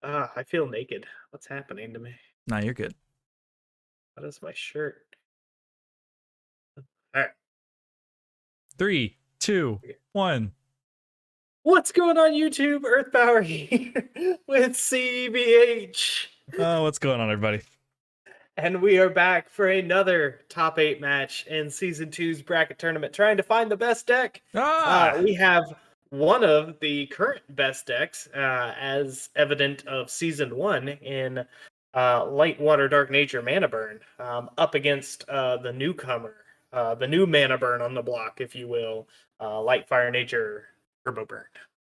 I feel naked. What's happening to me? Nah, you're good. What is my shirt? All right. Three, two, Okay. one. What's going on YouTube? Earth Power here with CBH. Oh, what's going on, everybody? And we are back for another top 8 match in Season two's bracket tournament, trying to find the best deck. Ah, We have one of the current best decks, as evident of Season 1 in Light Water Dark Nature Mana Burn, up against the newcomer, the new Mana Burn on the block, if you will, Light Fire Nature Turbo Burn.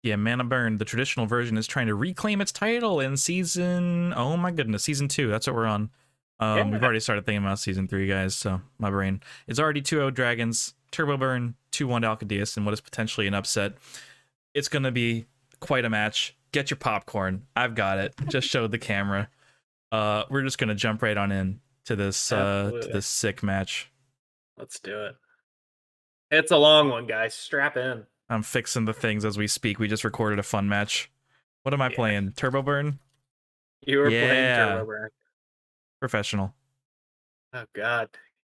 yeah, Mana Burn, the traditional version, is trying to reclaim its title in season. Oh my goodness, season 2. That's what we're on. We've Yeah, already started thinking about season 3, guys. So my brain is already 2-0 Dragons, Turbo Burn, 2-1 Alcadeus, and what is potentially an upset. It's gonna be quite a match. Get your popcorn. I've got it. Just showed the camera. We're just gonna jump right on in to absolutely. this sick match. Let's do it. It's a long one, guys. Strap in. I'm fixing the things as we speak. We just recorded a fun match. What am I Yeah, playing? Turbo Burn? you were playing Turbo Yeah. Burn. Professional. Oh God,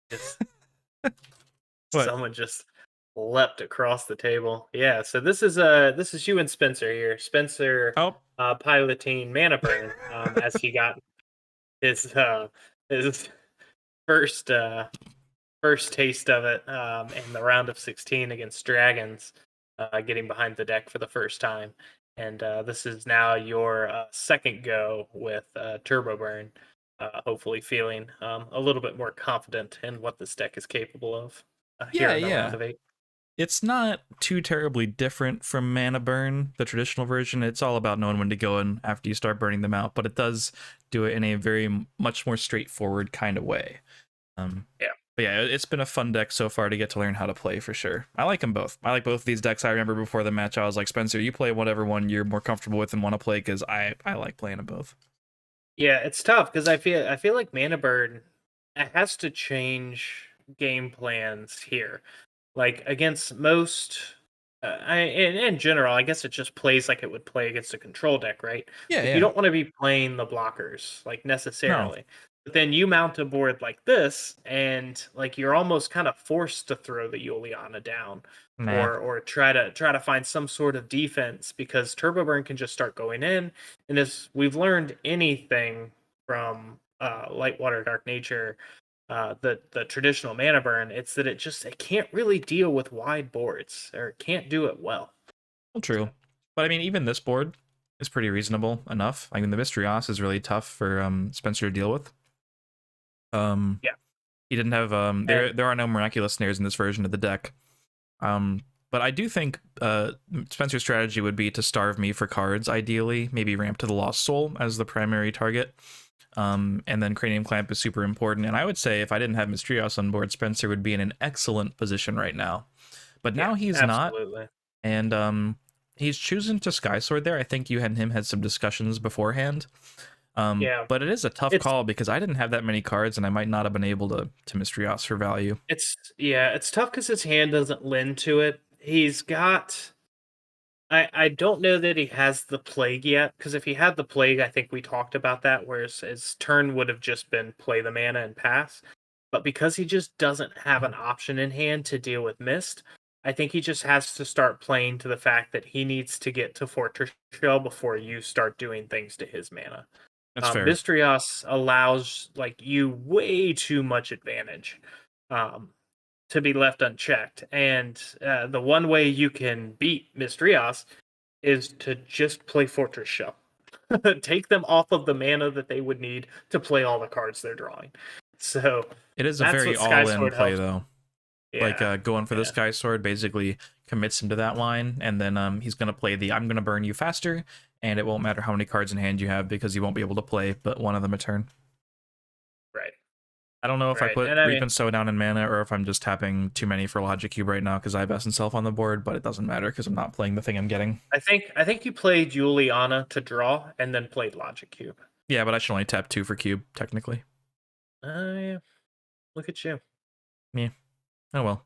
just What? someone just leapt across the table. Yeah, so this is you and Spencer here. Spencer Oh, piloting Mana Burn as he got his his first first taste of it in the round of 16 against Dragons, getting behind the deck for the first time. And this is now your second go with Turbo Burn, hopefully feeling a little bit more confident in what this deck is capable of here yeah, in the round yeah. of 8. It's not too terribly different from Mana Burn, the traditional version. It's all about knowing when to go in after you start burning them out, but it does do it in a much more straightforward kind of way. Yeah. But yeah, it's been a fun deck so far to get to learn how to play for sure. I like them both. I like both of these decks. I remember before the match, I was like, Spencer, you play whatever one you're more comfortable with and want to play because I like playing them both. Yeah, it's tough because I feel like Mana Burn has to change game plans here. Like against most, in general, I guess it just plays like it would play against a control deck, right? Yeah, Like you yeah. don't want to be playing the blockers like No, necessarily, but then you mount a board like this, and like you're almost kind of forced to throw the Juliana down, nah. or try to find some sort of defense because Turbo Burn can just start going in, and as we've learned anything from Lightwater Dark Nature, the traditional mana burn, it's that it can't really deal with wide boards or it can't do it well. Well, So true. But I mean, even this board is pretty reasonable enough. I mean, the Mysterioss is really tough for Spencer to deal with. Um, yeah, he didn't have and there are no miraculous snares in this version of the deck. Um, but I do think Spencer's strategy would be to starve me for cards, ideally, maybe ramp to the Lost Soul as the primary target. And then Cranium Clamp is super important. And I would say if I didn't have Mysterios on board, Spencer would be in an excellent position right now. But yeah, now he's not, absolutely. and he's choosing to Sky Sword there. I think you and him had some discussions beforehand. Yeah, But it is a tough it's call because I didn't have that many cards, and I might not have been able to Mysterios for value. it's tough because his hand doesn't lend to it. He's got. I don't know that he has the plague yet because if he had the plague, I think we talked about that. Whereas his turn would have just been play the mana and pass. But because he just doesn't have an option in hand to deal with Mist, I think he just has to start playing to the fact that he needs to get to Fortress Shell before you start doing things to his mana. That's fair. Mystrios allows like you way too much advantage um, to be left unchecked, and the one way you can beat Mystrios is to just play Fortress Shell. Take them off of the mana that they would need to play all the cards they're drawing. So It is a that's very what Sky all-in Sword play helps. though. Like Yeah, going for the yeah, Sky Sword basically commits him to that line, and then he's gonna play the I'm gonna burn you faster, and it won't matter how many cards in hand you have because you won't be able to play but one of them a turn. right, I don't know if I right. put And I Reap mean, and Sow down in mana or if I'm just tapping too many for Logic Cube right now because I have Essence Self on the board, but it doesn't matter because I'm not playing the thing I'm getting. I think you played Juliana to draw and then played Logic Cube. Yeah, but I should only tap 2 for Cube, technically. Yeah, look at you. Yeah. Oh well.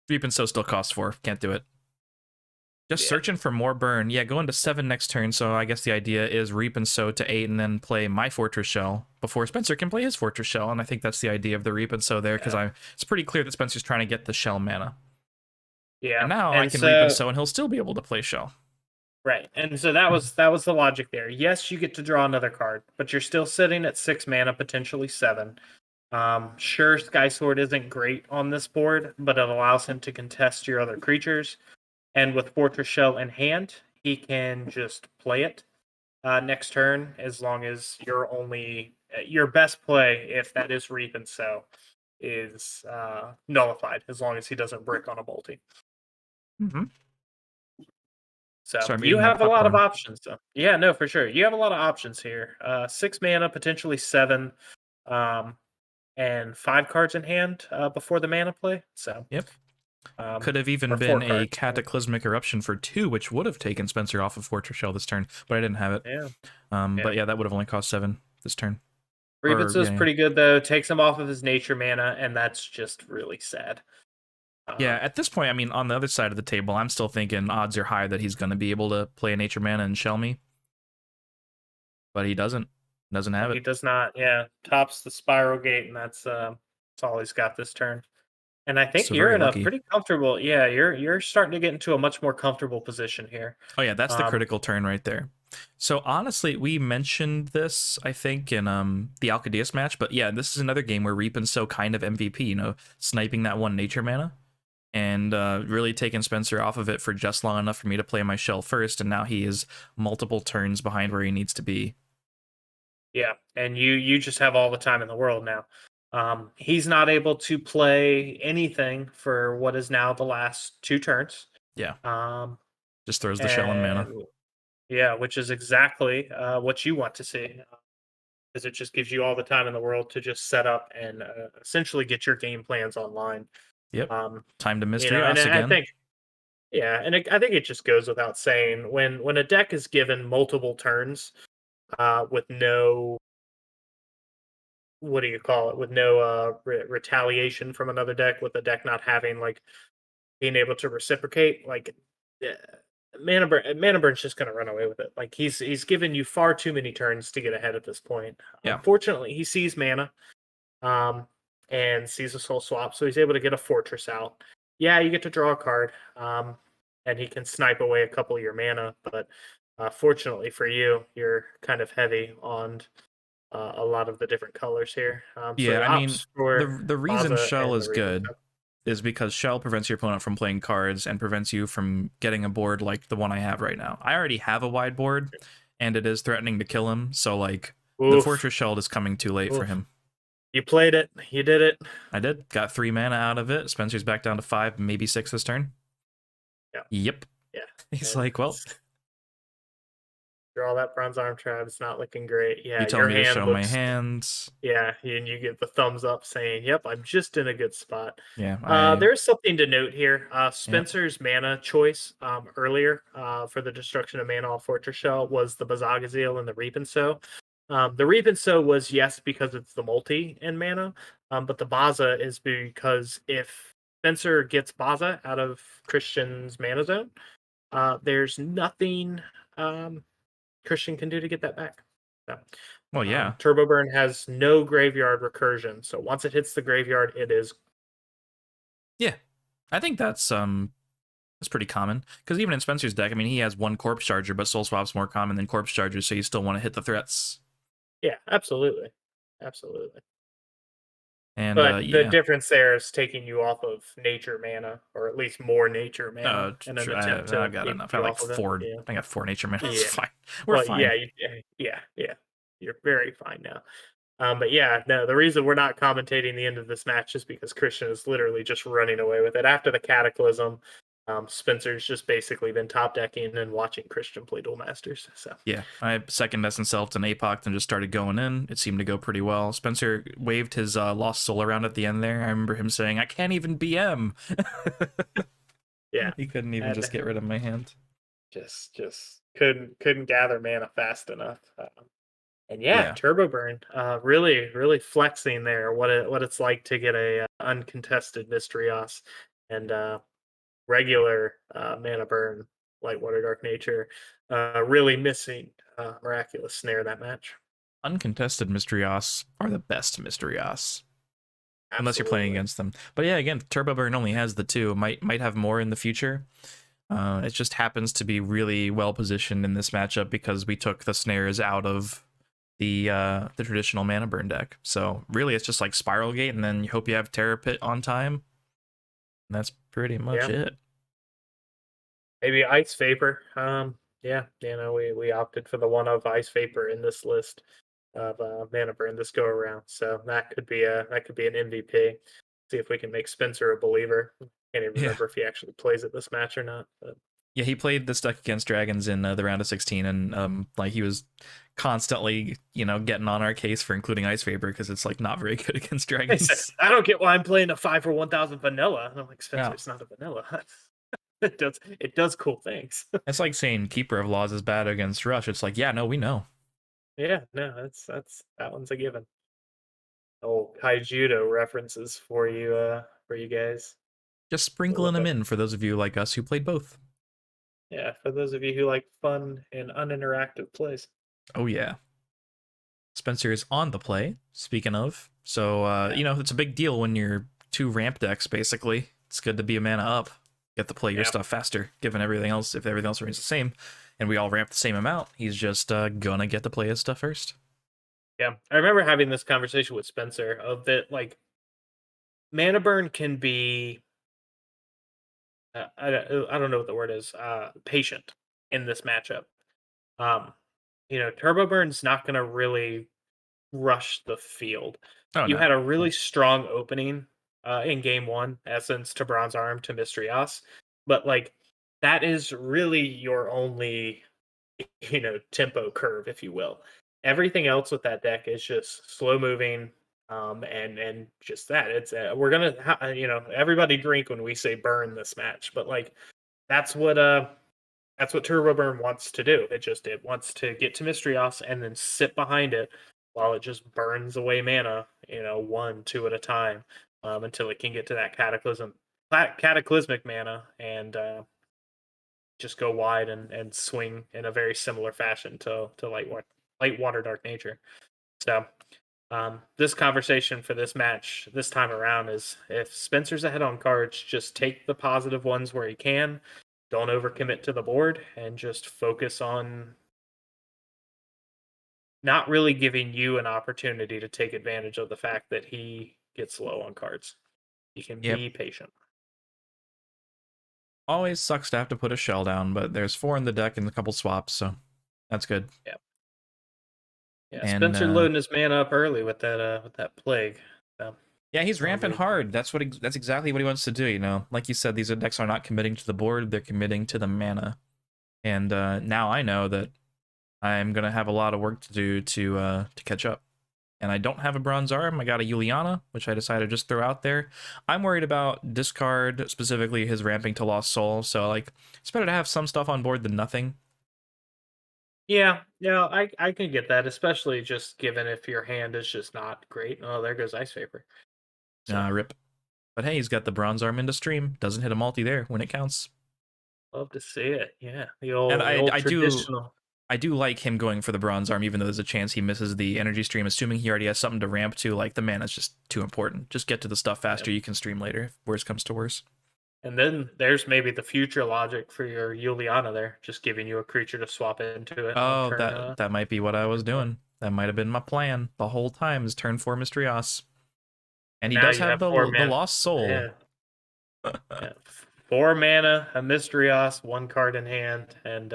Reap and Sow still costs 4. Can't do it. Just searching for more burn. Yeah, going to 7 next turn, so I guess the idea is Reap and Sow to 8 and then play my Fortress Shell before Spencer can play his Fortress Shell, and I think that's the idea of the Reap and Sow there, because it's pretty clear that Spencer's trying to get the Shell mana. Yeah. And now I And can Reap and so Sow, and he'll still be able to play Shell. right. And so that was the logic there. Yes, you get to draw another card, but you're still sitting at 6 mana, potentially 7. Sure, Sky Sword isn't great on this board, but it allows him to contest your other creatures. And with Fortress Shell in hand, he can just play it next turn, as long as your best play, if that is Reap and Sow, is nullified, as long as he doesn't brick on a multi. Mm-hmm. So Start you eating that have a lot of popcorn. options, though. Yeah, no, for sure. You have a lot of options here. 6 mana, potentially 7, and 5 cards in hand before the mana play. So Yep. um, Could have even or 4 been a cards. Cataclysmic Eruption for 2, which would have taken Spencer off of Fortress Shell this turn, but I didn't have it. Yeah. But yeah, that would have only cost 7 this turn. Reapitz is pretty good, though. Takes him off of his nature mana, and that's just really sad. Yeah, at this point, I mean, on the other side of the table, I'm still thinking odds are high that he's going to be able to play a nature mana and shell me. But he doesn't. Doesn't have He it. does not. Yeah, tops the spiral gate, and that's all he's got this turn. And I think So you're very in a lucky. pretty comfortable. Yeah, you're starting to get into a much more comfortable position here. Oh yeah, that's the Um, critical turn right there. So honestly, we mentioned this, I think, in the LWDN match, but yeah, this is another game where Reap and Sow kind of MVP, you know, sniping that one nature mana and really taking Spencer off of it for just long enough for me to play my shell first, and now he is multiple turns behind where he needs to be. Yeah, and you just have all the time in the world now. He's not able to play anything for what is now the last 2 turns. Yeah, Um, just throws the shell and mana. and yeah, which is exactly what you want to see, because it just gives you all the time in the world to just set up and essentially get your game plans online. Yep. Um, Time to you know, and Mystery I again. think yeah, and I think it just goes without saying when a deck is given multiple turns with no what do you call it, with no retaliation from another deck, with the deck not having like being able to reciprocate, like mana burn's just going to run away with it. Like he's given you far too many turns to get ahead at this point. Yeah. Unfortunately, he sees mana um and sees a soul swap, so he's able to get a fortress out. Yeah, you get to draw a card, and he can snipe away a couple of your mana, but fortunately for you, you're kind of heavy on a lot of the different colors here. So Yeah, he I mean, opts for the reason Baza shell and the is Reaper. good is because shell prevents your opponent from playing cards and prevents you from getting a board like the one I have right now. I already have a wide board, and it is threatening to kill him, so like the Oof, fortress shell is coming too late for oof. him. You played it. You did it. I did, got 3 mana out of it. Spencer's back down to 5, maybe 6 this turn. Yeah, Yep. yeah. He's And like, well, draw that bronze arm trap. It's not looking great. you Yeah, tell your me to hand show my looks. hands. Yeah, and you get the thumbs up saying, "Yep, I'm just in a good spot." Yeah, There's something to note here. yep. Spencer's mana choice earlier for the destruction of mana off Fortress Shell was the Bazagazil and the Reap and Sow. The Reap and Sow was yes because it's the multi in mana, but the Baza is because if Spencer gets Baza out of Christian's mana zone, there's nothing Christian can do to get that back. So, Well, yeah. Turbo Burn has no graveyard recursion, so once it hits the graveyard, it is. Yeah. I think that's pretty common, because even in Spencer's deck, I mean, he has 1 Corpse Charger, but Soul Swap's more common than Corpse Charger, so you still want to hit the threats. Yeah, absolutely, absolutely. And But the yeah, difference there is taking you off of nature mana, or at least more nature mana, in an attempt I've to got keep enough. I you have like off of it. 4. Yeah, I got 4 nature mana. It's yeah. fine. We're Well, fine. yeah. You're very fine now. But yeah, no, the reason we're not commentating the end of this match is because Christian is literally just running away with it. After the Cataclysm, Spencer's just basically been top decking and watching Christian play Duel Masters. So Yeah, I second best himself to an Apoc and just started going in. It seemed to go pretty well. Spencer waved his Lost Soul around at the end there. I remember him saying, "I can't even BM." yeah, He couldn't even and just get rid of my hand. just couldn't gather mana fast enough. And yeah, Yeah. Turbo Burn, really flexing there. What it's like to get a uncontested Mysterios and regular mana burn. Light Water Dark Nature, really missing Miraculous Snare that match. Uncontested Mysterios are the best Mysterios. Unless you're playing Absolutely. against them. But yeah, again, Turbo Burn only has the two. Might have more in the future. It just happens to be really well positioned in this matchup because we took the snares out of the traditional mana burn deck. So really, it's just like Spiral Gate, and then you hope you have Terror Pit on time. And that's pretty much Yeah. it. Maybe Ice Vapor. Yeah, we opted for the one of Ice Vapor in this list of mana burn this go around. So that could be an MVP. See if we can make Spencer a believer. Can't even Yeah. remember if he actually plays it this match or not. But Yeah, he played this deck against dragons in the round of 16, and like he was constantly, getting on our case for including Ice Vapor because it's like not very good against he said, dragons. I don't get why I'm playing a 5 for 1,000 vanilla. And I'm like, Spencer, Yeah, it's not a vanilla. It does cool things. it's like saying Keeper of Laws is bad against Rush. It's like, yeah, no, we know. Yeah, no, that's that one's a given. Oh, Kaijudo references for you guys. Just We'll sprinkling look them up. in for those of you like us who played both. Yeah, for those of you who like fun and uninteractive plays. Oh yeah, Spencer is on the play. Speaking of, so Yeah, it's a big deal when you're two ramp decks. Basically, it's good to be a mana up, get to play your yeah, stuff faster. Given everything else, if everything else remains the same, and we all ramp the same amount, he's just gonna get to play his stuff first. yeah. I remember having this conversation with Spencer of that like mana burn can be I don't know what the word is patient in this matchup. Um, Turbo Burn's not going to really rush the field. Oh You no, had a really strong opening in game one, Essence to Bronze Arm to Mystrios, but like that is really your only tempo curve, if you will. Everything else with that deck is just slow moving, and just that. It's we're gonna everybody drink when we say burn this match, but like that's what uh that's what Turbo Burn wants to do. It wants to get to Mystrios and then sit behind it while it just burns away mana, one, two at a time, until it can get to that cataclysmic mana and just go wide and swing in a very similar fashion to light water dark nature. So this conversation for this match this time around is if Spencer's ahead on cards, just take the positive ones where he can. Don't overcommit to the board and just focus on not really giving you an opportunity to take advantage of the fact that he gets low on cards. You can yep. be patient. Always sucks to have to put a shell down, but there's 4 in the deck and a couple swaps, so that's good. Yeah. Yeah. And Spencer loading his mana up early with that plague. So, yeah, he's ramping probably hard. That's exactly what he wants to do. Like you said, these decks are not committing to the board; they're committing to the mana. And now I know that I'm gonna have a lot of work to do to catch up. And I don't have a bronze arm. I got a Juliana, which I decided to just throw out there. I'm worried about discard, specifically his ramping to Lost Soul. So like, it's better to have some stuff on board than nothing. yeah, I can get that, especially just given if your hand is just not great. Oh, there goes Ice Vapor. So Rip. But hey, he's got the bronze arm into stream. Doesn't hit a multi there when it counts. love to see it. Yeah, And the old I do traditional. I do like him going for the bronze arm, even though there's a chance he misses the energy stream, assuming he already has something to ramp to. Like, the mana's just too important. Just get to the stuff Yeah. faster. You can stream later, if worse comes to worse. And then there's maybe the future logic for your Juliana there, just giving you a creature to swap into it on Oh, turn. that might be what I was Turn four. doing. That might have been my plan the whole time, is turn 4 Mystrios. And And he now does you have have 4 mana. the Lost Soul. Yeah, yeah. 4 mana, a Mystrios, 1 card in hand, and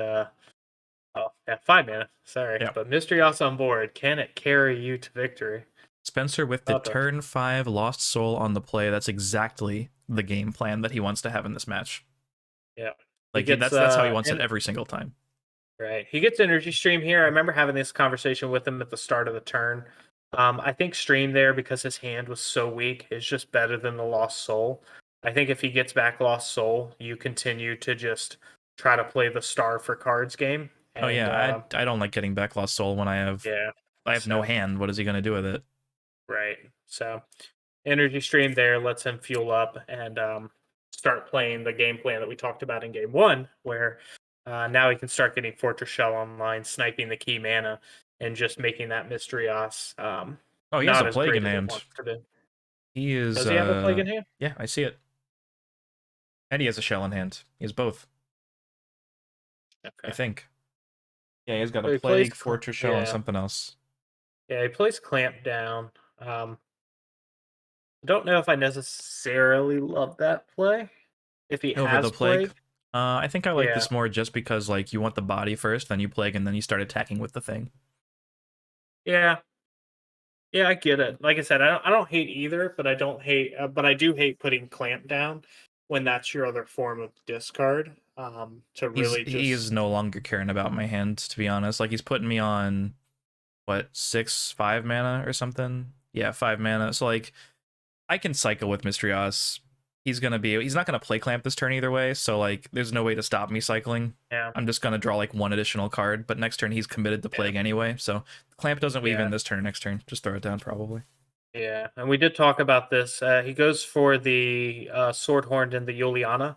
5 mana. Sorry, Yeah. but Mystrios on board. Can it carry you to victory? Spencer with the About to turn 5 Lost Soul on the play. That's exactly the game plan that he wants to have in this match. Yeah. He Like, gets that's how he wants it every single time. right. He gets energy stream here. I remember having this conversation with him at the start of the turn. I think stream there because his hand was so weak is just better than the Lost Soul. I think if he gets back Lost Soul, you continue to just try to play the star for cards game. Oh And yeah, I don't like getting back Lost Soul when yeah, I have no so hand. What is he gonna do with it? right. So energy stream there lets him fuel up and start playing the game plan that we talked about in game one, where Now he can start getting Fortress Shell online, sniping the key mana, and just making that Mystrios Oh, he has a not as plague great in as it hand. wants to be. He is, Does he have a plague in hand? yeah, I see it. And he has a shell in hand. He has both, I Okay. think. Yeah, he's got a So he plays, plague, fortress shell, and yeah, something else. yeah, he plays Clamp down. I don't know if I necessarily love that play. If he Over the has plague. plague, I think I like yeah, this more just because, like, you want the body first, then you plague, and then you start attacking with the thing. yeah, yeah, I get it. Like I said, I don't hate either, but I don't hate, but I do hate putting Clamp down when that's your other form of discard. To really He is just, no longer caring about my hand, to be honest. Like, he's putting me on, what, 5 mana or something? Yeah, 5 mana. So, like, I can cycle with Mystrios. He's not gonna play clamp this turn either way, so like there's no way to stop me cycling. yeah, I'm just gonna draw like one additional card, but next turn he's committed to yeah, plague anyway, so clamp doesn't weave in yeah. this turn, next turn. Just throw it down probably. Yeah, and we did talk about this. He goes for the Swordhorn and the Yuliana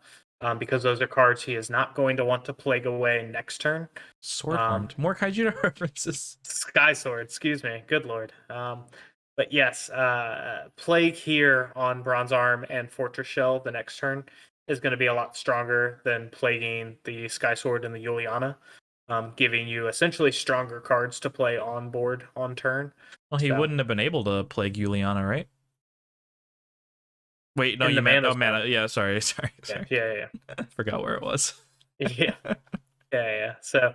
because those are cards he is not going to want to plague away next turn. Um, Swordhorn. More Kaijira references. Sky Sword, excuse me. Good lord. But yes, plague here on Bronze Arm and Fortress Shell the next turn is going to be a lot stronger than plaguing the Sky Sword and the Yuliana, giving you essentially stronger cards to play on board on turn. Well, he So wouldn't have been able to plague Juliana, right? Wait, no, in you the meant mana zone. mana. Yeah, sorry, Yeah, sorry. yeah, Forgot where it was. yeah. Yeah. Yeah. So,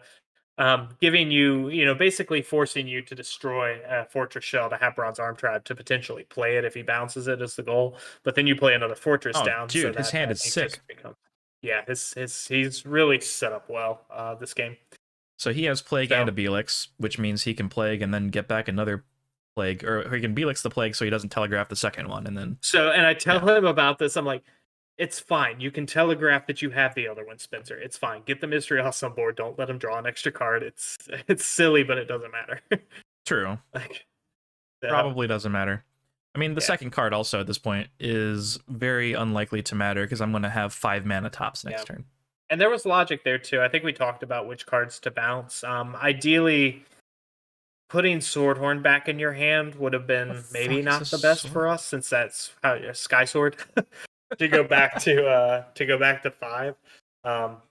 giving you, basically forcing you to destroy a fortress shell to have Bronze Arm Tribe to potentially play it if he bounces it is the goal. But then you play another fortress Oh, down, so dude, his that hand I is think sick. just becomes, yeah, his he's really set up well this game. So he has plague and So a Belix, which means he can plague and then get back another plague, or he can Belix the plague so he doesn't telegraph the second one, and then and I tell yeah. him about this. I'm like, it's fine. You can telegraph that you have the other one, Spencer. It's fine. Get the mystery house on board. Don't let him draw an extra card. It's silly, but it doesn't matter. True. like, so, Probably doesn't matter. I mean, the yeah, second card also at this point is very unlikely to matter because I'm going to have 5 mana tops yeah. next turn. And there was logic there too. I think we talked about which cards to bounce. Ideally, putting Swordhorn back in your hand would have The been maybe fuck is a not the best sword? for us, since that's how Sky Sword to go back to 5.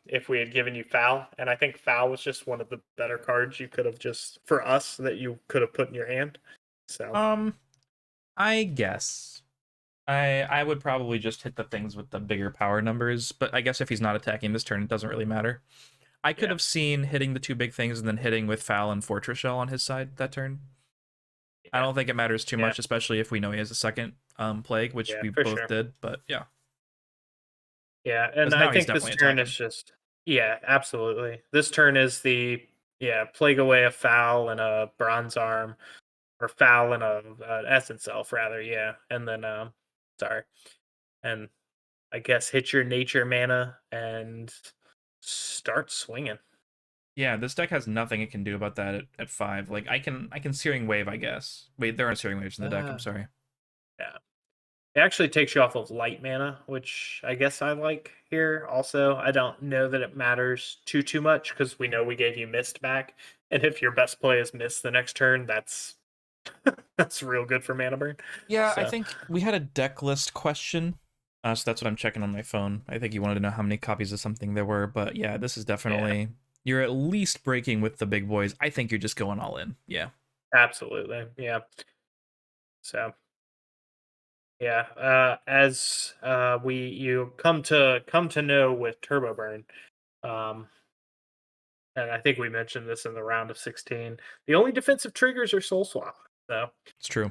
If we had given you Foul, and I think Foul was just one of the better cards you could have just for us that you could have put in your hand. So Um, I guess. I would probably just hit the things with the bigger power numbers, but I guess if he's not attacking this turn, it doesn't really matter. I could yeah, have seen hitting the 2 big things and then hitting with Foul and Fortress Shell on his side that turn. I yeah, don't think it matters too yeah, much, especially if we know he has a second plague, which yeah, we for both sure. did, but yeah. Yeah, and Because I now he's think this definitely turn is attacking. just yeah, absolutely. This turn is the plague away a Foul and a Bronze Arm, or Foul and a Essence Elf rather, yeah, and then sorry, and I guess hit your nature mana and start swinging. Yeah, this deck has nothing it can do about that at 5. Like I can Searing Wave, I guess. Wait, there are Searing Waves in the deck. I'm Uh, sorry. yeah. It actually takes you off of light mana, which I guess I like here. Also, I don't know that it matters too much because we know we gave you mist back, and if your best play is mist the next turn, that's that's real good for mana burn. Yeah, I So think we had a deck list question. So that's what I'm checking on my phone. I think you wanted to know how many copies of something there were, but yeah, this is yeah, definitely you're at least breaking with the big boys. I think you're just going all in. Yeah. absolutely, yeah. So yeah, as we you come to know with Turbo Burn, um, and I think we mentioned this in the round of 16. The only defensive triggers are Soul Swap. So It's true.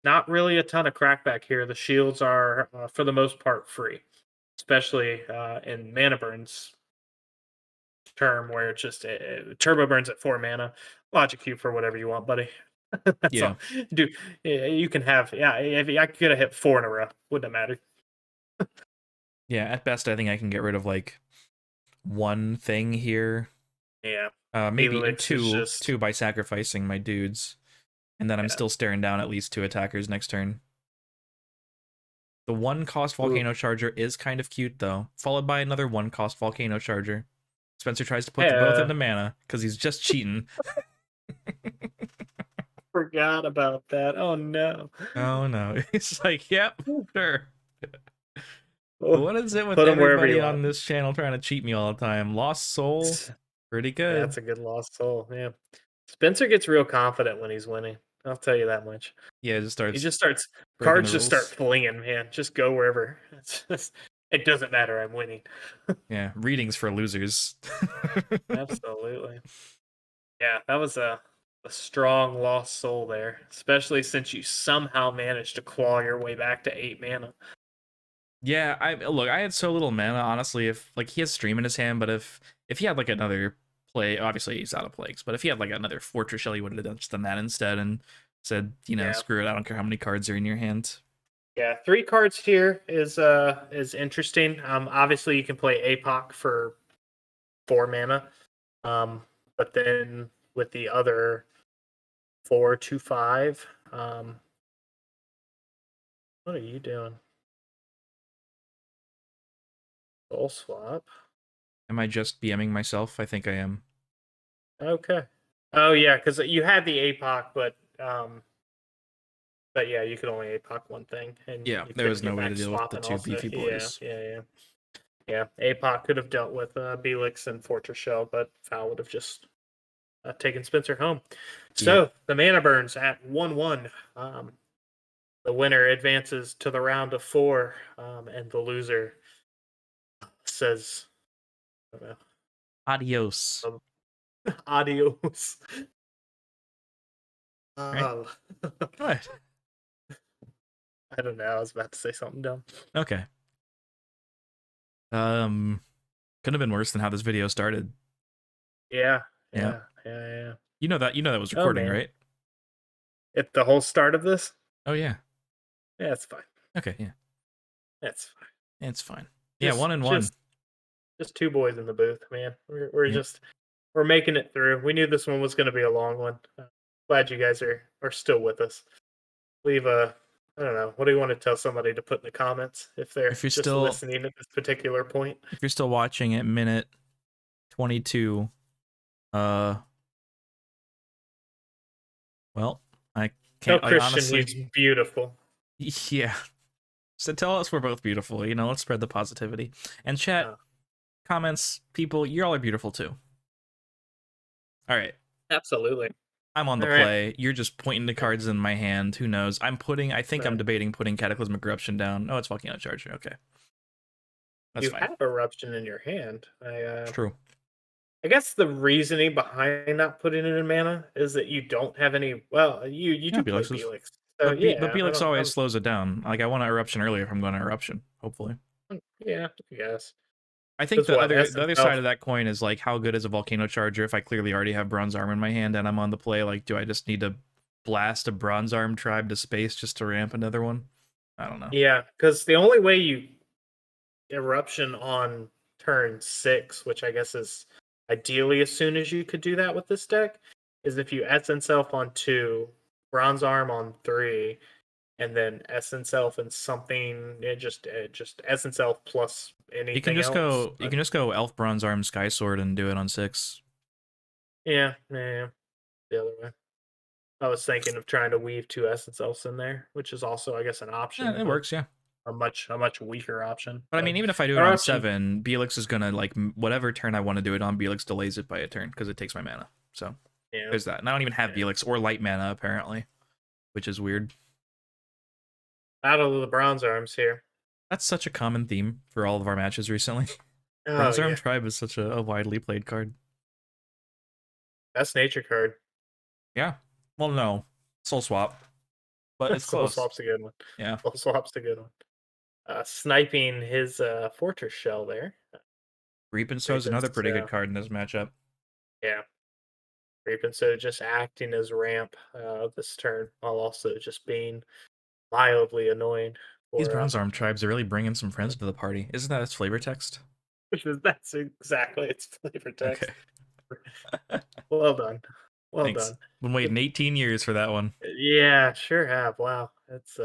not really a ton of crackback here. The shields are, for the most part, free, especially in Mana Burn's term, where it's just Turbo Burns at 4 mana. Logic Cube for whatever you want, buddy. That's Yeah. all. Dude, you can have, yeah, if I could have hit 4 in a row, wouldn't have mattered. Yeah, at best I think I can get rid of like one thing here. Yeah. Maybe even Helix is two, just, two by sacrificing my dudes. And then I'm yeah. still staring down at least 2 attackers next turn. The 1 cost Ooh, Volcano Charger is kind of cute though, followed by another 1 cost Volcano Charger. Spencer tries to put Hey, them both into mana because he's just cheating. forgot about that. Oh no. Oh no. It's like, yep, sure. Oh, What is it with put him wherever everybody you on want. this channel trying to cheat me all the time? Lost Soul, pretty Yeah, good. that's a good lost soul. Yeah. Spencer gets real confident when he's winning. I'll tell you that much. Yeah, it just He starts just starts breaking the cards just start rules. flinging, man. Just go wherever. It doesn't matter. I'm winning. Yeah, readings for losers. Absolutely. Yeah, that was a strong lost soul there, especially since you somehow managed to claw your way back to 8 mana. Yeah, I had so little mana, honestly. If like he has stream in his hand, but if he had like another play, obviously he's out of plagues, but if he had like another Fortress Shell, he would have just done that instead and said, Yeah. screw it, I don't care how many cards are in your hand. Yeah, 3 cards here is interesting. Obviously you can play APOC for 4 mana. But then with the other 4, 2, 5, what are you doing? Soul swap. Am I just BMing myself? I think I am. Okay. Oh yeah, because you had the APOC, but yeah, you could only APOC one thing, and Yeah, you there couldn't was no get way to back deal with swap. the And two also, beefy yeah, boys. yeah, yeah, yeah. APOC could have dealt with Belix and Fortress Shell, but Foul would have just taken Spencer home. Yep. So the mana burns at 1-1. The winner advances to the round of 4, and the loser says, I don't Adios. know, adios. Right? Uh, What? I don't know. I was about to say something dumb. Okay. Um, couldn't have been worse than how this video started. Yeah, Yeah. yeah. You know that was Oh recording, man, right? at the whole start of this, Oh yeah. yeah, it's fine. Okay, yeah. That's fine. It's fine. Yeah, Just, 1-1. just, just 2 boys in the booth, man. We're Yep. just we're making it through. We knew this one was going to be a long one. Glad you guys are still with us. Leave a I don't know. What do you want to tell somebody to put in the comments if they're If you're just still listening at this particular point? if you're still watching at minute 22, uh well, I Tell can't like Christian honestly. he's beautiful. Yeah. So tell us we're both beautiful, let's spread the positivity. And chat, Uh, comments, people, you all are beautiful too. All right. absolutely. I'm on the All right. play. You're just pointing to cards in my hand. Who knows? I think I'm debating putting Cataclysmic Eruption down. Oh, it's Volcano Charger. Okay. That's You fine. have eruption in your hand. It's true. I guess the reasoning behind not putting it in mana is that you don't have any. Well, you Yeah, do play Belix's. Belix, so But yeah. I Belix don't. always slows it down. Like I want to Eruption earlier if I'm going to Eruption, hopefully. Yeah, I guess. I think Because the what other S the other himself? side of that coin is like how good is a Volcano Charger if I clearly already have Bronze Arm in my hand and I'm on the play? Like, do I just need to blast a Bronze Arm tribe to space just to ramp another one? I don't know. Yeah, because the only way you eruption on turn 6, which I guess is ideally as soon as you could do that with this deck, is if you Essence Self on 2, Bronze Arm on 3, and then Essence Self and something. It just Essence Self plus You can anything just else. go you But can just go Elf Bronze Arm Sky Sword and do it on 6. yeah, the other way. I was thinking of trying to weave 2 Essence Elves in there, which is also, I guess, an Yeah, option, it but works, yeah. a much weaker option. But I But mean, even if I do it on eruption, 7, Belix is gonna like whatever turn I want to do it on. Belix delays it by a turn because it takes my mana. So yeah, there's that. And I don't even have yeah. Belix or light mana apparently, which is weird. Battle of the Bronze Arms here. That's such a common theme for all of our matches recently. Oh Bronze Arm yeah, Tribe is such a widely played card. best nature card. Yeah. Well, no, Soul Swap, but it's Soul close. Swap's a good one. Yeah. Soul Swap's a good one. Sniping his Fortress Shell there. Reap So is Reaping, another pretty good card in this matchup. yeah. Reaping so just acting as ramp this turn while also just being mildly annoying These for Bronze Arm Tribes are really bringing some friends to the party. Isn't that its flavor text? that's exactly its flavor Okay. text. Well done. Well Thanks. done. Been waiting 18 years for that one. Yeah, sure have. Wow. It's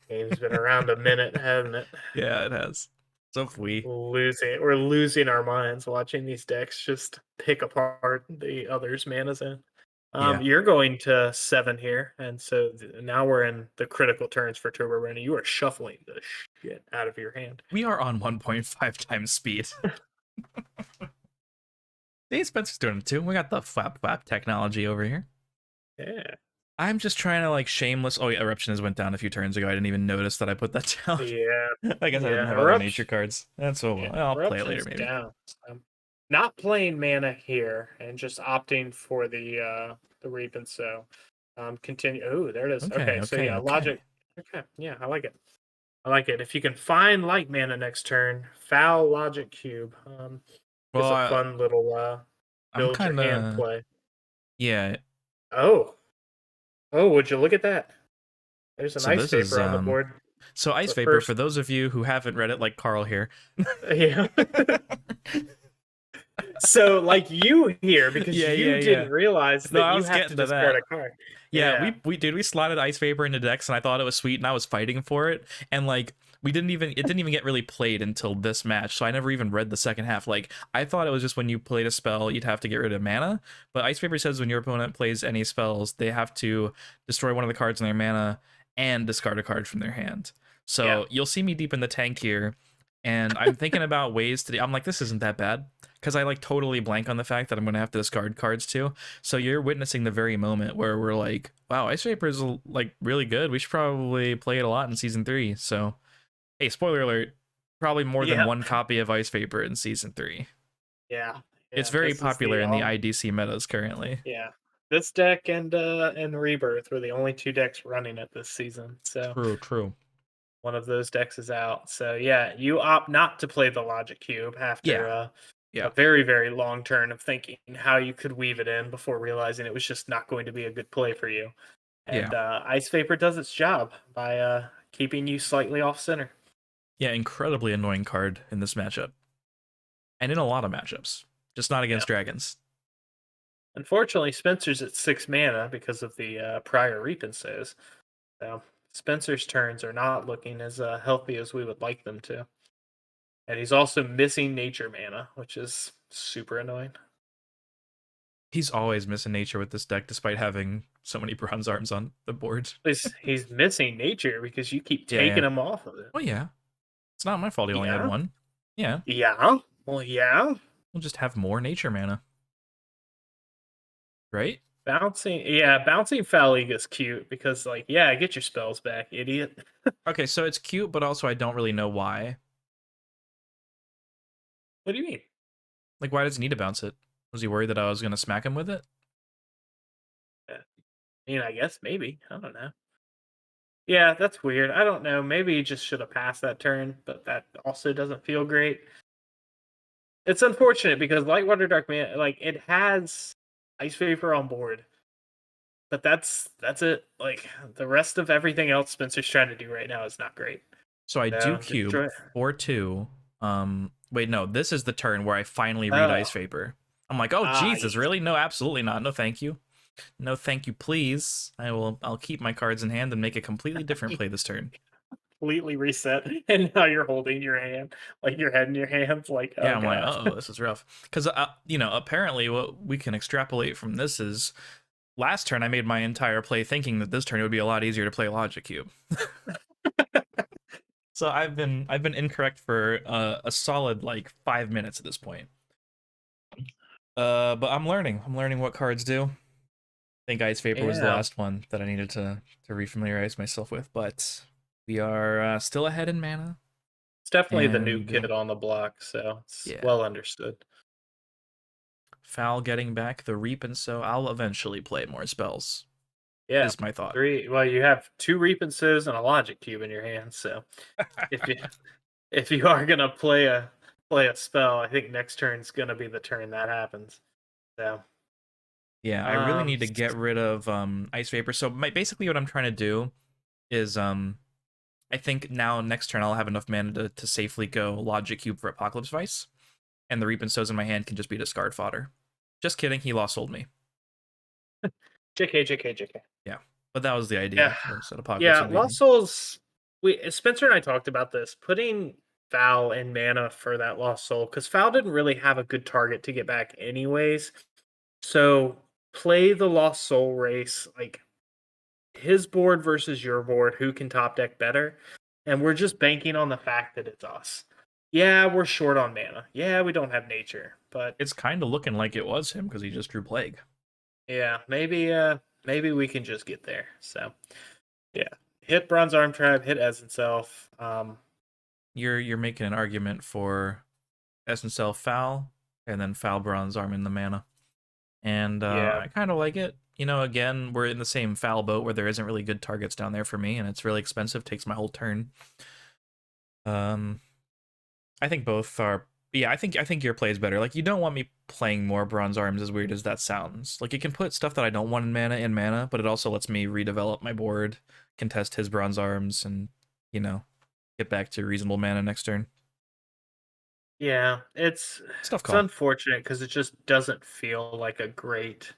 game's been around a minute, hasn't it? Yeah, it has. So if we. We're losing our minds watching these decks just pick apart the other's mana zone. Yeah. You're going to 7 here, and so now we're in the critical turns for Turbo Rennie. You are shuffling the shit out of your hand. We are on 1.5 times speed. Hey, Spencer's doing it too. We got the flap flap technology over here. Yeah. I'm just trying to like shameless. Oh, yeah, Eruption has went down a few turns ago. I didn't even notice that I put that down. Yeah. I guess I didn't Yeah. have other nature cards. That's so Yeah. well. I'll play it later Eruption's maybe. down. So not playing mana here and just opting for the Reap and so. Continue. Oh, there it is. Okay, Okay, so okay, yeah, okay. logic. Okay, yeah, I like it. I like it. If you can find light mana next turn, foul logic cube. It's Well, a fun little I'm build your kind hand of play. yeah. Oh, oh, would you look at that? There's an So ice this is vapor on the board. so Ice But Vapor. first, For those of you who haven't read it, like Carl here. yeah. So like you here because Yeah, you yeah, yeah. didn't realize No, that I you was have to getting to discard that. a card. Yeah, Yeah. we slotted Ice Vapor into decks, and I thought it was sweet, and I was fighting for it, and like we didn't even it didn't even get really played until this match, so I never even read the second half. Like I thought it was just when you played a spell, you'd have to get rid of mana, but Ice Vapor says when your opponent plays any spells, they have to destroy one of the cards in their mana and discard a card from their hand. Yeah. So you'll see me deep in the tank here, and I'm thinking about ways to. I'm like, this isn't that bad. Because I like totally blank on the fact that I'm gonna have to discard cards too. So you're witnessing the very moment where we're like, wow, Ice Vapor is like really good. We should probably play it a lot in season 3. So hey, spoiler alert, probably more than Yeah. one copy of Ice Vapor in season 3. Yeah. It's Yeah. very This is popular the in the IDC metas currently. yeah. This deck and Rebirth were the only 2 decks running it this season. So True, true. one of those decks is out. So yeah, you opt not to play the Logic Cube after Yeah, a yeah, very, very long turn of thinking how you could weave it in before realizing it was just not going to be a good play for you. yeah. And Ice Vapor does its job by keeping you slightly off center. Yeah, incredibly annoying card in this matchup. And in a lot of matchups. Just not Yeah. against dragons. Unfortunately, Spencer's at 6 mana because of the prior Reap and Sows. So Spencer's turns are not looking as healthy as we would like them to. And he's also missing nature mana, which is super annoying. He's always missing nature with this deck despite having so many bronze arms on the board. He's missing nature because you keep Yeah, yeah. taking him off of it. Well, yeah. It's not my fault he only had Yeah. one. Yeah. Yeah. Well, yeah. We'll just have more nature mana. Right? Bouncing Foul League is cute because, like, yeah, get your spells back, idiot. Okay, so it's cute, but also I don't really know why. What do you mean? Like, why does he need to bounce it? Was he worried that I was going to smack him with it? I guess maybe. I don't know. Yeah, that's weird. I don't know. Maybe he just should have passed that turn, but that also doesn't feel great. It's unfortunate because Lightwater Dark Man, like, it has Ice Vapor on board, but that's it. Like, the rest of everything else Spencer's trying to do right now is not great. So I do No, cube destroy. 4-2. Wait, no, this is the turn where I finally read Oh, Ice Vapor. I'm like, oh Jesus, yes. really? No, absolutely not. No, thank you. No, thank you, please. I'll keep my cards in hand and make a completely different play this turn. Completely reset, and now you're holding your hand, like your head in your hands, like, Yeah, oh I'm like, god. oh, this is rough. Because, apparently what we can extrapolate from this is last turn I made my entire play thinking that this turn it would be a lot easier to play Logic Cube. So I've been incorrect for a solid like 5 minutes at this point. But I'm learning. I'm learning what cards do. I think Ice Vapor was the Yeah, last one that I needed to refamiliarize myself with, but we are still ahead in mana. it's definitely the new And kid on the block, so it's yeah, well understood. Foul getting back the Reap, and so I'll eventually play more spells. Yeah, Is my thought. 3. Well, you have 2 Reap and Sows and a Logic Cube in your hand, so if you if you are gonna play a spell, I think next turn's gonna be the turn that happens. So, Yeah, I really um, need to get rid of Ice Vapor. So basically what I'm trying to do is I think now next turn I'll have enough mana to safely go Logic Cube for Apocalypse Vice, and the Reap and Sows in my hand can just be discard fodder. Just kidding, he lost sold me. JK, JK, JK. Yeah, but that was the Yeah, idea. Was that Apocalypse yeah. would be Lost Souls. Spencer and I talked about this. Putting Foul and mana for that Lost Soul because Foul didn't really have a good target to get back, anyways. So play the Lost Soul race, like his board versus your board, who can top deck better? And we're just banking on the fact that it's us. Yeah, we're short on mana. Yeah, we don't have nature, but It's kind of looking like it was him because he just drew Plague. yeah, maybe we can just get there. So yeah, hit Bronze Arm Tribe, hit Essence Elf. You're making an argument for Essence Cell Foul, and then Foul Bronze Arm in the mana. And Yeah, I kind of like it. You know, again, we're in the same foul boat where there isn't really good targets down there for me, and it's really expensive. Takes my whole turn. Um, I think both are. Yeah, I think your play is better. Like, you don't want me playing more Bronze Arms, as weird as that sounds. Like, it can put stuff that I don't want in mana, but it also lets me redevelop my board, contest his Bronze Arms, and you know, get back to reasonable mana next turn. yeah, Stuff it's call. unfortunate because it just doesn't feel like a great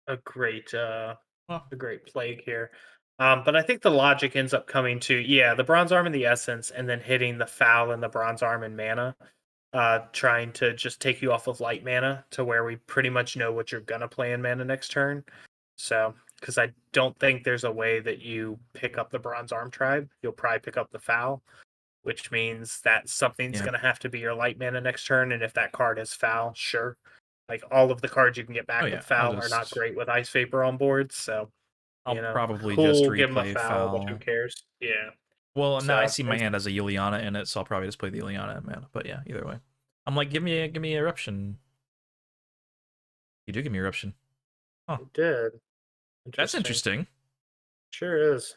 Well, a great plague here. But I think the logic ends up coming to, yeah, the bronze arm and the essence, and then hitting the foul and the bronze arm and mana, trying to just take you off of light mana to where we pretty much know what you're gonna play in mana next turn. So, because I don't think there's a way that you pick up the bronze arm tribe, you'll probably pick up the foul, which means that something's yeah. gonna have to be your light mana next turn. And if that card is foul, sure. Like all of the cards you can get Oh back with yeah. I'll foul are not just. great with ice vapor on board. So I'll probably just cool, give him a replay foul, but who foul. cares? Yeah. Well, now I So see my hand as a Yuliana in it, so I'll probably just play the Yuliana mana. But yeah, either way, I'm like, give me eruption. You do give me eruption. Oh, it did. that's Interesting. interesting. Sure is.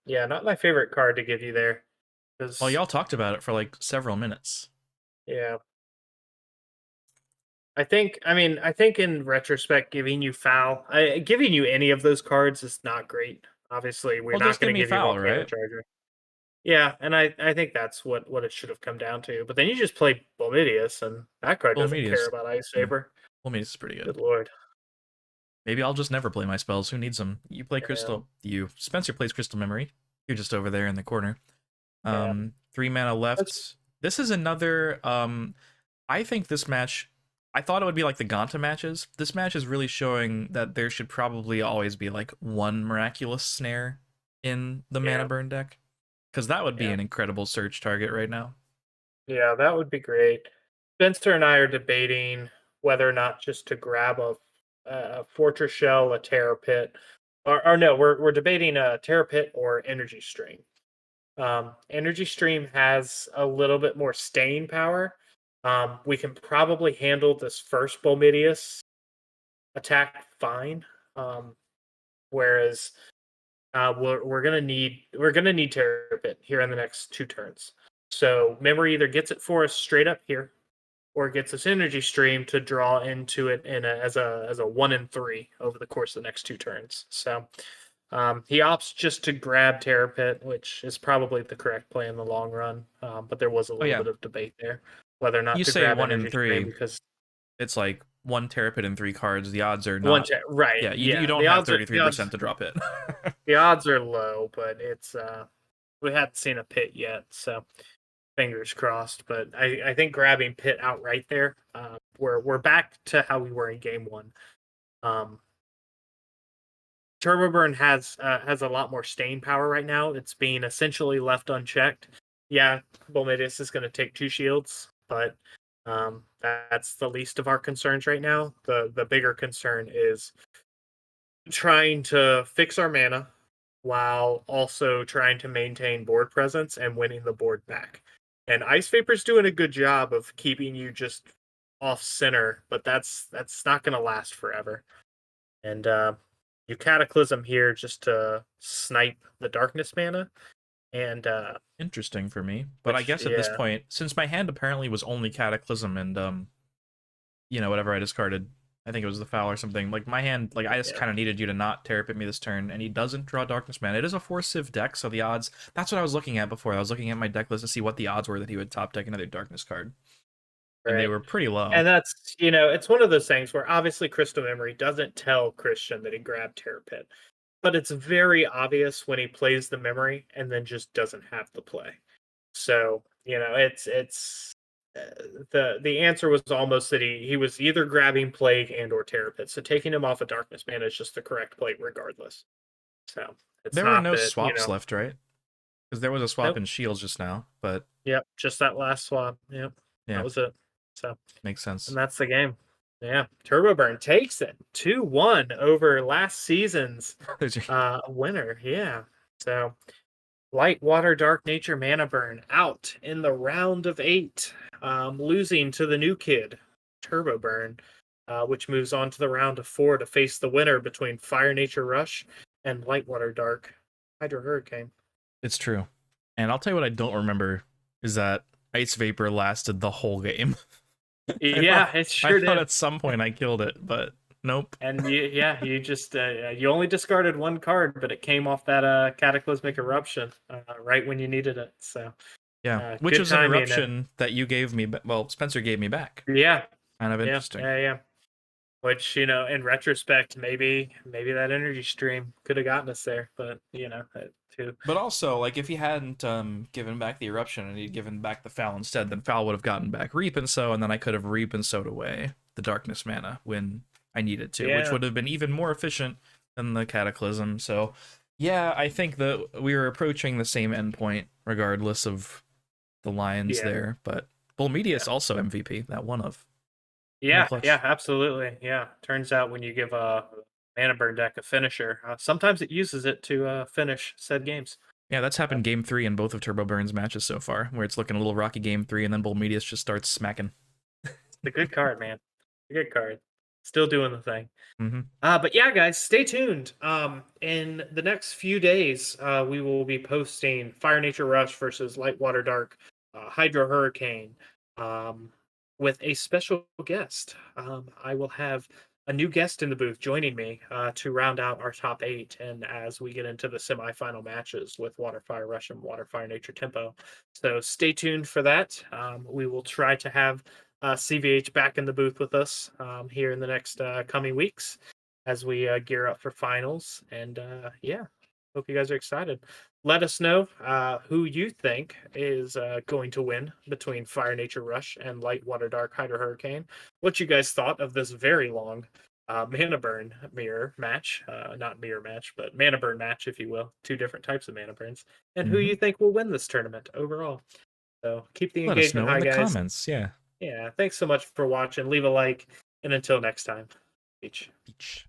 Yeah, not my favorite card to give you there. Well, Because y'all talked about it for like several minutes. yeah. I think in retrospect, giving you any of those cards is not great. Obviously, we're Well, not just give going to me give you foul, Volcano right? Charger. Yeah, and I think that's what it should have come down to. But then you just play Bomidius, and that card Well, doesn't care Medius. about Ice Yeah. Saber. Well, Medius is pretty good. Good lord. Maybe I'll just never play my spells. Who needs them? You play Yeah, Crystal. You Spencer plays Crystal Memory. You're just over there in the corner. yeah. 3 mana That's left. This is another. I think this match. I thought it would be like the Ganta matches. This match is really showing that there should probably always be like one miraculous snare in the mana yeah, burn deck, because that would be yeah, an incredible search target right now. yeah. That would be great. Spencer and I are debating whether or not just to grab a Fortress Shell, a Terror Pit, or no, we're debating a Terror Pit or Energy Stream. Energy Stream has a little bit more staying power. We can probably handle this first Bomidius attack fine. Um, whereas we're gonna need Terror Pit here in the next 2 turns. So memory either gets it for us straight up here, or gets us energy stream to draw into it as a 1 and 3 over the course of the next 2 turns. So he opts just to grab Terror Pit, which is probably the correct play in the long run. But there was a Oh little yeah, bit of debate there whether or not you to say grab one in energy stream three. because It's like one Terrapin and 3 cards. The odds are one not. right, Yeah, you yeah. don't The have odds are the odds 33% to drop it. the odds are low, but it's we hadn't seen a pit yet, so fingers crossed. But I think grabbing pit outright there, we're back to how we were in game one. Um, Turbo Burn has a lot more staying power right now. It's being essentially left unchecked. Yeah, Bolmidis is going to take 2 shields, but that's the least of our concerns right now. The bigger concern is trying to fix our mana while also trying to maintain board presence and winning the board back. And Ice Vapor's doing a good job of keeping you just off center, but that's not going to last forever. And you Cataclysm here just to snipe the Darkness mana, and Interesting for me, but I which guess at this yeah, point, since my hand apparently was only Cataclysm and whatever I discarded, I think it was the foul or something. Like my hand, like I just yeah, kind of needed you to not tear up at me this turn, and he doesn't draw Darkness Man. It is a 4 Civ deck, so the odds. That's what I was looking at before. I was looking at my deck list to see what the odds were that he would top deck another Darkness card, and they right. were pretty low. And that's it's one of those things where obviously Crystal Memory doesn't tell Christian that he grabbed Terror Pit. but it's very obvious when he plays the memory and then just doesn't have the play. So, it's the answer was almost that he was either grabbing Plague and or Terrapit. So taking him off of Darkness Man is just the correct play regardless. So it's There were not no that, swaps left, right? Because there was a swap nope. in shields just now, but Yep, just that last swap. Yep. That yeah, was it. So, makes and sense. that's the game. Yeah. Turbo Burn takes it 2-1 over last season's winner. Yeah. So Light Water Dark Nature Mana Burn out in the round of 8, losing to the new kid, Turbo Burn, which moves on to the round of 4 to face the winner between Fire Nature Rush and Light Water Dark Hydro Hurricane. It's true. And I'll tell you what I don't remember is that Ice Vapor lasted the whole game. Yeah, it I sure thought did. at some point I killed it, but nope. And you just you only discarded one card, but it came off that Cataclysmic Eruption right when you needed it. So Yeah, which good was an timing. And eruption that you gave me. Well, Spencer gave me back. yeah, Kind of yeah, interesting. yeah. Which, in retrospect, maybe that energy stream could have gotten us there, but too. But also, like, if he hadn't given back the eruption and he'd given back the foul instead, then foul would have gotten back Reap and Sow, and then I could have Reap and Sowed away the darkness mana when I needed to, which Yeah, would have been even more efficient than the Cataclysm. So, yeah, I think that we were approaching the same endpoint regardless of the lines yeah, there. But Bullmedius also MVP, that one of. In the yeah, clutch. yeah, absolutely. Yeah, turns out when you give a mana burn deck a finisher, sometimes it uses it to finish said games. Yeah, that's happened game 3 in both of Turbo Burn's matches so far, where it's looking a little rocky game 3, and then Bullmedius just starts smacking. It's a good card, man. A good card. Still doing the thing. Mm-hmm. But yeah, guys, stay tuned. In the next few days, we will be posting Fire Nature Rush versus Light Water Dark Hydro Hurricane with a special guest. I will have a new guest in the booth joining me to round out our top 8, and as we get into the semifinal matches with Water Fire Rush and Water Fire Nature Tempo. So stay tuned for that. We will try to have CVH back in the booth with us here in the next coming weeks as we gear up for finals. And yeah, hope you guys are excited. Let us know who you think is going to win between Fire Nature Rush and Light Water Dark Hydro Hurricane. What you guys thought of this very long mana burn mirror match, not mirror match, but mana burn match, if you will. 2 different types of mana burns, and who you think will win this tournament overall. So keep the Let us engagement know in high, the guys. comments. Yeah. Yeah, thanks so much for watching. Leave a like, and until next time, peach. Beach.